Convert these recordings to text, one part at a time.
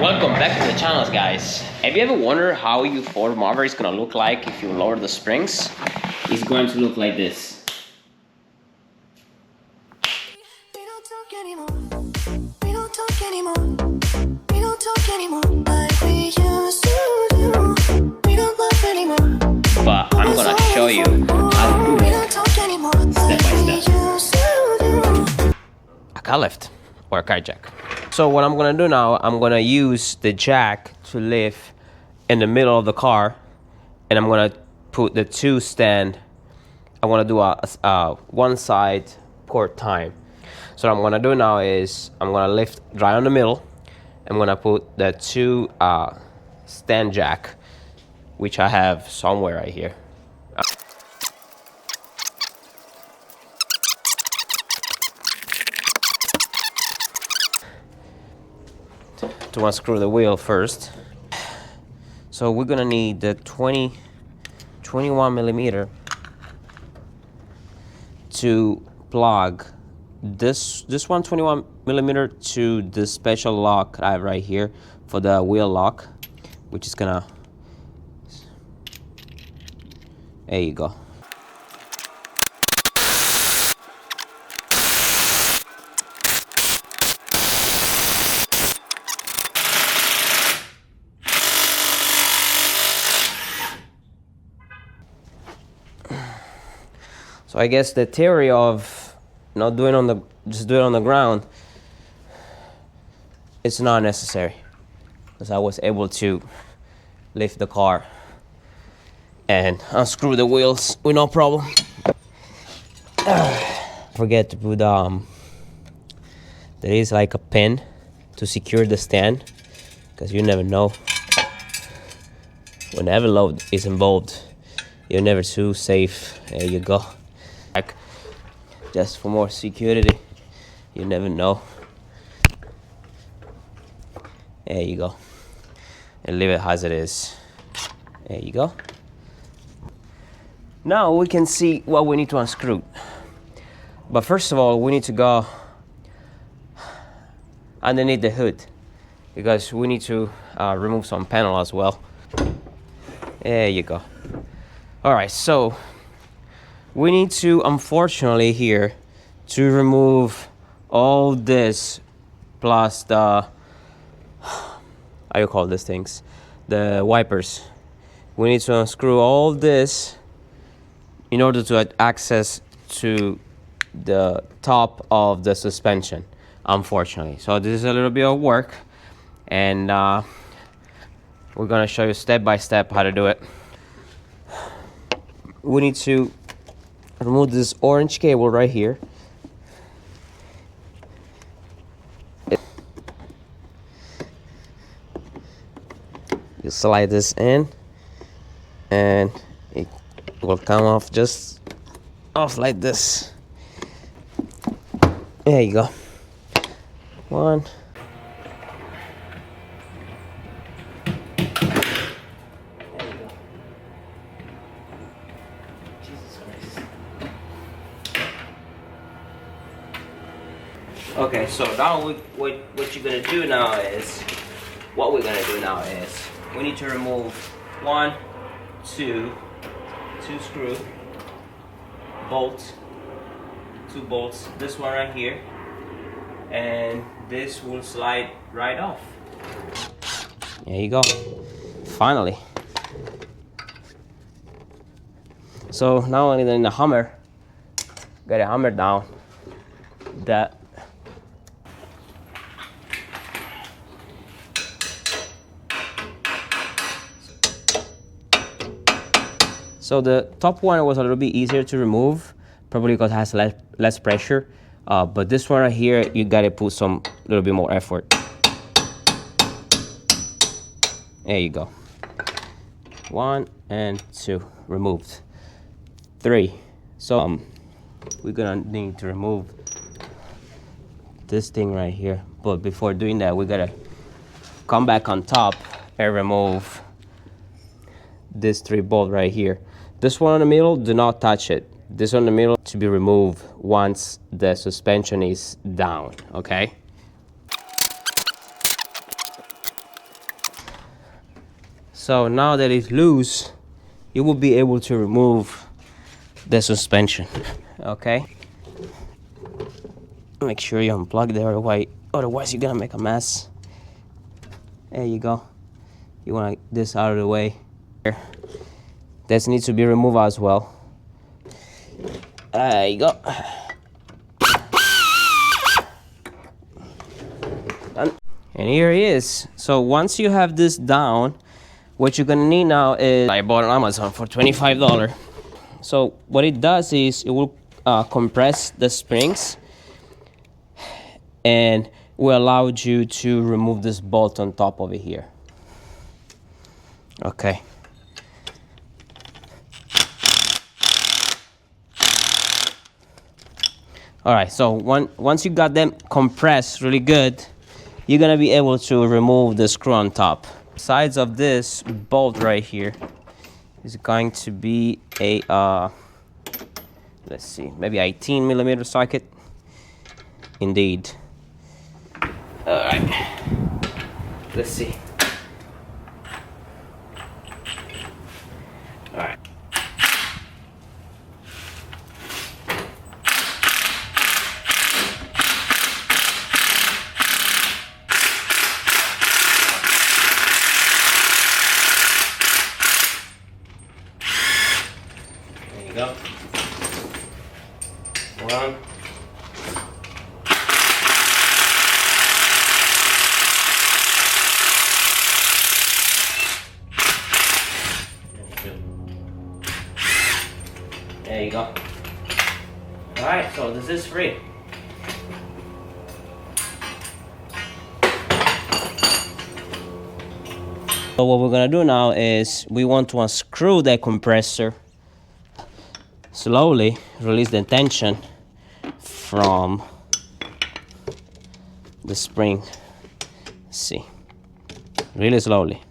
Welcome back to the channel, guys. Have you ever wondered how your Ford Maverick is gonna look like if you lower the springs? It's going to look like this. We don't talk anymore. We don't talk anymore. We don't talk anymore like we used to do. We don't love anymore. But I'm gonna show you how to do it step by step. A car lift or a car jack. So what I'm gonna do now, I'm gonna use the jack to lift in the middle of the car, and I'm gonna put the two stand. I want to do a one side per time. So what I'm gonna do now is I'm gonna lift right on the middle. I'm gonna put the two stand jack, which I have somewhere right here. To unscrew the wheel first. So we're gonna need the 21 millimeter to plug this 21 millimeter to the special lock I have right here for the wheel lock, which is gonna, there you go. So I guess the theory of not doing on the, just do it on the ground, it's not necessary, because I was able to lift the car and unscrew the wheels with no problem. Forget to put there is like a pin to secure the stand, because you never know when heavy load is involved. You're never too safe. There you go. Just for more security, you never know. There you go. And leave it as it is. There you go. Now we can see what we need to unscrew. But first of all, we need to go underneath the hood, because we need to remove some panel as well. There you go. All right, so we need to, unfortunately here, to remove all this plus the, how you call these things? The wipers. We need to unscrew all this in order to access to the top of the suspension, unfortunately. So this is a little bit of work, and we're gonna show you step by step how to do it. We need to remove this orange cable right here. You slide this in, and it will come off just off like this. There you go. One. Okay, so now what you're gonna do now is, what we're gonna do now is, we need to remove two screw bolts, two bolts, this one right here, and this will slide right off. There you go, finally. So now only in the hammer, got a hammer down that. So the top one was a little bit easier to remove, probably because it has less pressure. But this one right here, you gotta put some little bit more effort. There you go. 1 and 2 removed. 3. So we're gonna need to remove this thing right here. But before doing that, we gotta come back on top and remove this 3 bolt right here. This one in the middle, do not touch it. This one in the middle to be removed once the suspension is down, okay? So now that it's loose, you will be able to remove the suspension. Okay, make sure you unplug the other way, otherwise you're gonna make a mess. There you go. You want this out of the way. This needs to be removed as well. There you go. And here it is. So once you have this down, what you're gonna need now is, I bought on Amazon for $25. So what it does is it will compress the springs and will allow you to remove this bolt on top of it here. Okay. All right, so once you got them compressed really good, you're gonna be able to remove the screw on top. Sides of this bolt right here is going to be a, let's see, maybe 18mm socket. Indeed. All right, let's see. All right. There you go. One. There you go. Alright, so this is free. So what we're gonna do now is we want to unscrew the compressor. Slowly release the tension from the spring. Let's see. Really slowly.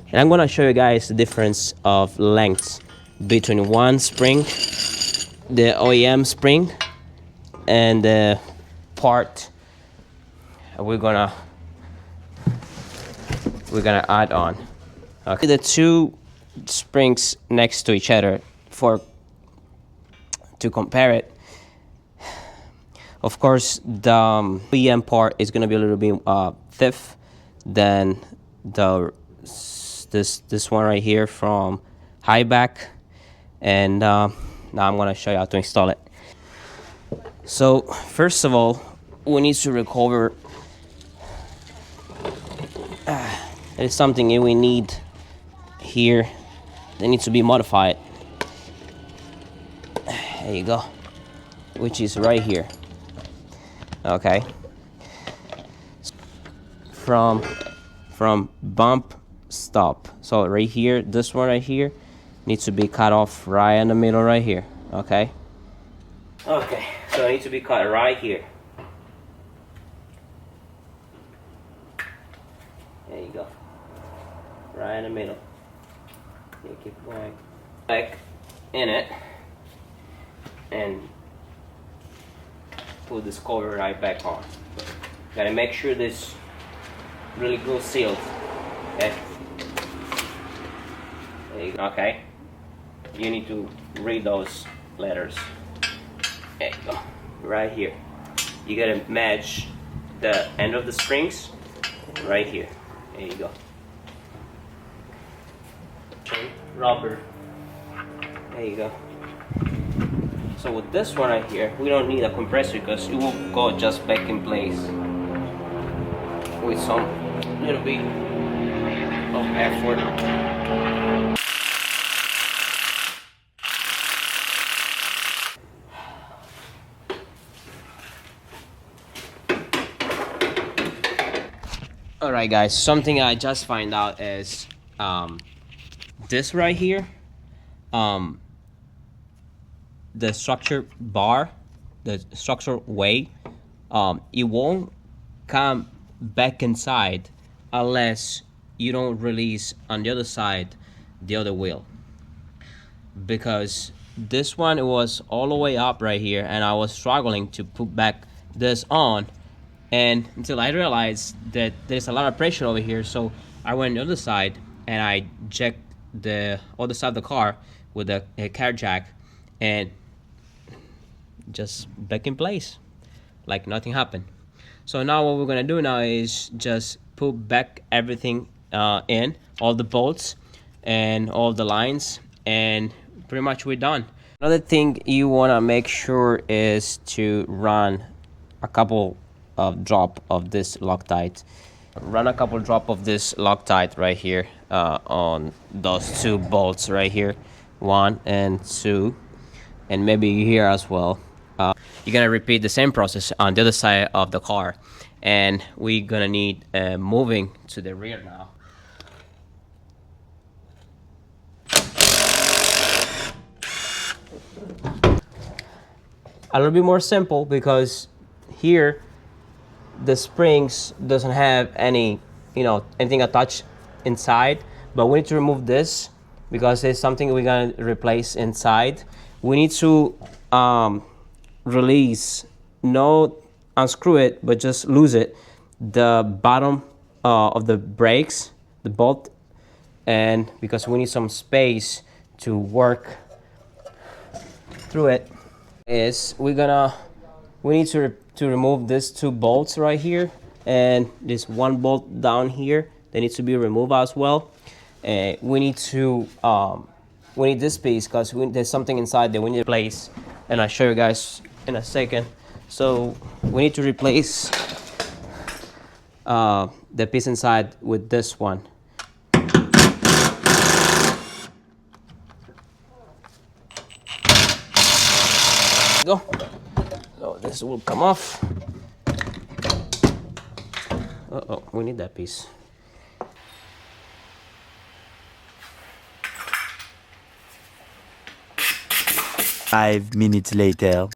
And I'm gonna show you guys the difference of lengths between one spring, the OEM spring, and the part we're gonna add on. Okay, the two springs next to each other to compare it. Of course, the OEM part is gonna be a little bit stiff than this one right here from Eibach, and now I'm gonna show you how to install it. So first of all, we need to recover. There's something we need here that needs to be modified. There you go, which is right here. Okay. From bump stop. So right here, this one right here needs to be cut off right in the middle right here. Okay. Okay, so it needs to be cut right here. There you go. Right in the middle. You keep going back in it and put this cover right back on. Gotta make sure this really good sealed. Okay. There you go. Okay. You need to read those letters. There you go. Right here. You gotta match the end of the springs right here. There you go. Rubber. There you go. So with this one right here, we don't need a compressor because it will go just back in place with some little bit of effort. Alright guys, something I just find out is this right here, the structure bar, the structure way, it won't come back inside unless you don't release on the other side the other wheel, because this one, it was all the way up right here, and I was struggling to put back this on, and until I realized that there's a lot of pressure over here. So I went on the other side and I jacked the other side of the car with a car jack, and just back in place like nothing happened. So now what we're gonna do now is just put back everything in, all the bolts and all the lines, and pretty much we're done. Another thing you wanna make sure is to run a couple of drop of this Loctite. Run a couple drop of this Loctite right here on those two bolts right here, 1 and 2, and maybe here as well. You're gonna repeat the same process on the other side of the car, and we're gonna need moving to the rear now. A little bit more simple because here the springs doesn't have any, anything attached inside, but we need to remove this because there's something we're gonna replace inside. We need to release, no unscrew it, but just lose it, the bottom of the brakes, the bolt, and because we need some space to work through it, is we need to remove these 2 bolts right here, and this 1 bolt down here that needs to be removed as well. We need this piece because there's something inside that we need to replace, and I'll show you guys in a second. So we need to replace the piece inside with this one. Go. So this will come off. Uh-oh, we need that piece. Five minutes later.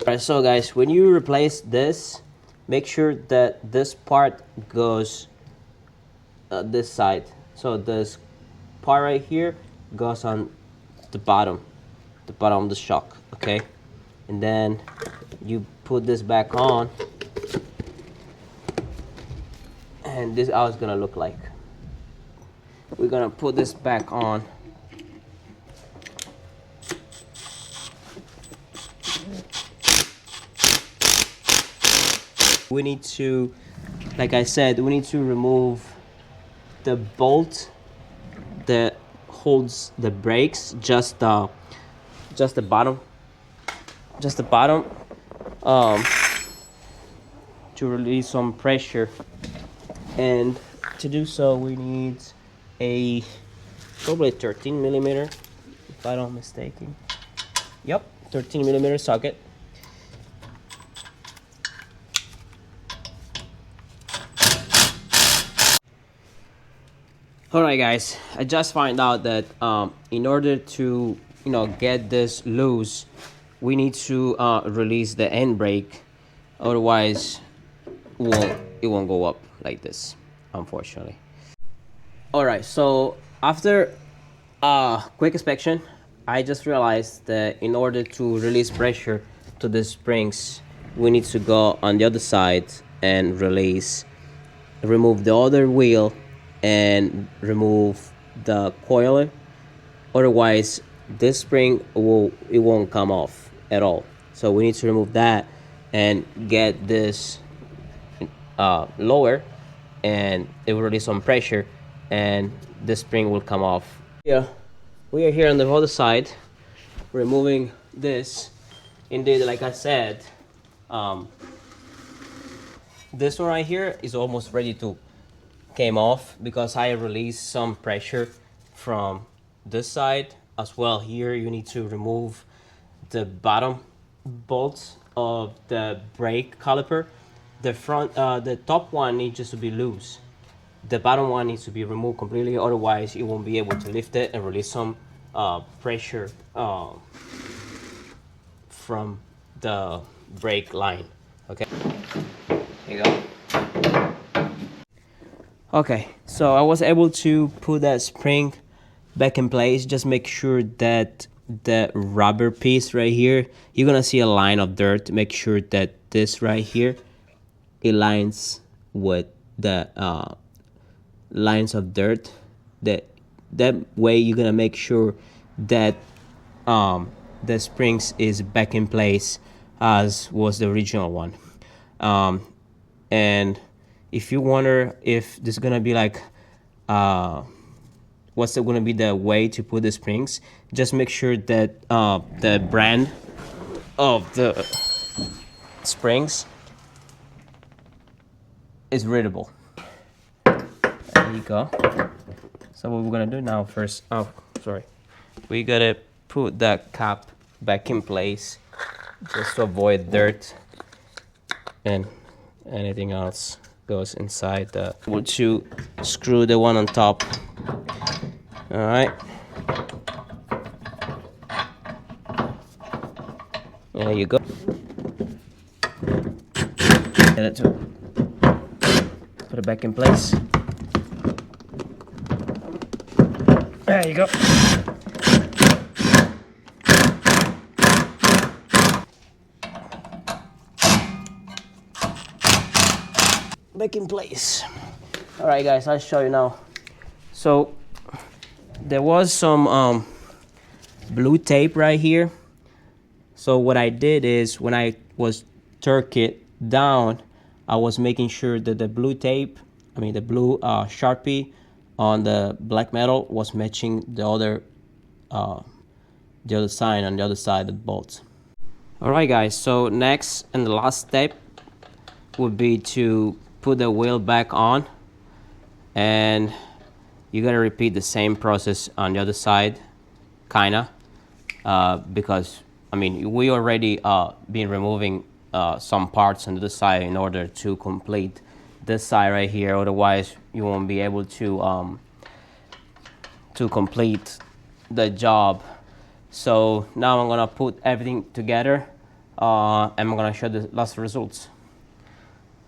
Alright, so guys, when you replace this, make sure that this part goes this side. So this part right here goes on the bottom of the shock, okay? And then you put this back on, and this is how it's gonna look like. We're gonna put this back on. We need to, like I said, we need to remove the bolt that holds the brakes, just the bottom, to release some pressure. And to do so, we need a probably 13 millimeter, if I'm not mistaken. Yep, 13 millimeter socket. Alright guys, I just found out that in order to get this loose, we need to release the end brake, otherwise it won't go up like this, unfortunately. Alright, so after a quick inspection, I just realized that in order to release pressure to the springs, we need to go on the other side and remove the other wheel and remove the coiler, otherwise this spring won't come off at all. So we need to remove that and get this lower, and it will release some pressure and the spring will come off. Yeah, we are here on the other side removing this. Indeed, like I said, this one right here is almost ready to came off because I released some pressure from this side as well. Here you need to remove the bottom bolts of the brake caliper. The front, the top one needs just to be loose. The bottom one needs to be removed completely, otherwise you won't be able to lift it and release some pressure from the brake line. Okay, here you go. Okay, so I was able to put that spring back in place. Just make sure that the rubber piece right here, you're gonna see a line of dirt. Make sure that this right here aligns with the lines of dirt. That way you're gonna make sure that the springs is back in place as was the original one. And if you wonder if there's gonna be like what's going to be the way to put the springs, just make sure that the brand of the springs is readable. There you go. So what we're gonna do now first, we gotta put that cap back in place just to avoid dirt and anything else goes inside the. We'll to screw the one on top. All right. There you go. Get it to put it back in place. There you go. Back in place. All right, guys, I'll show you now. So there was some blue tape right here. So what I did is when I was torque it down, I was making sure that the blue tape, the blue Sharpie on the black metal was matching the other sign on the other side of the bolts. All right, guys, so next and the last step would be to put the wheel back on, and you gotta repeat the same process on the other side, kinda, because we already been removing some parts on the other side in order to complete this side right here. Otherwise, you won't be able to complete the job. So now I'm gonna put everything together, and I'm gonna show the last results.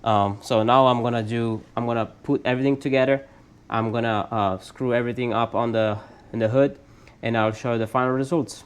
So now I'm gonna put everything together. I'm gonna screw everything up in the hood, and I'll show you the final results.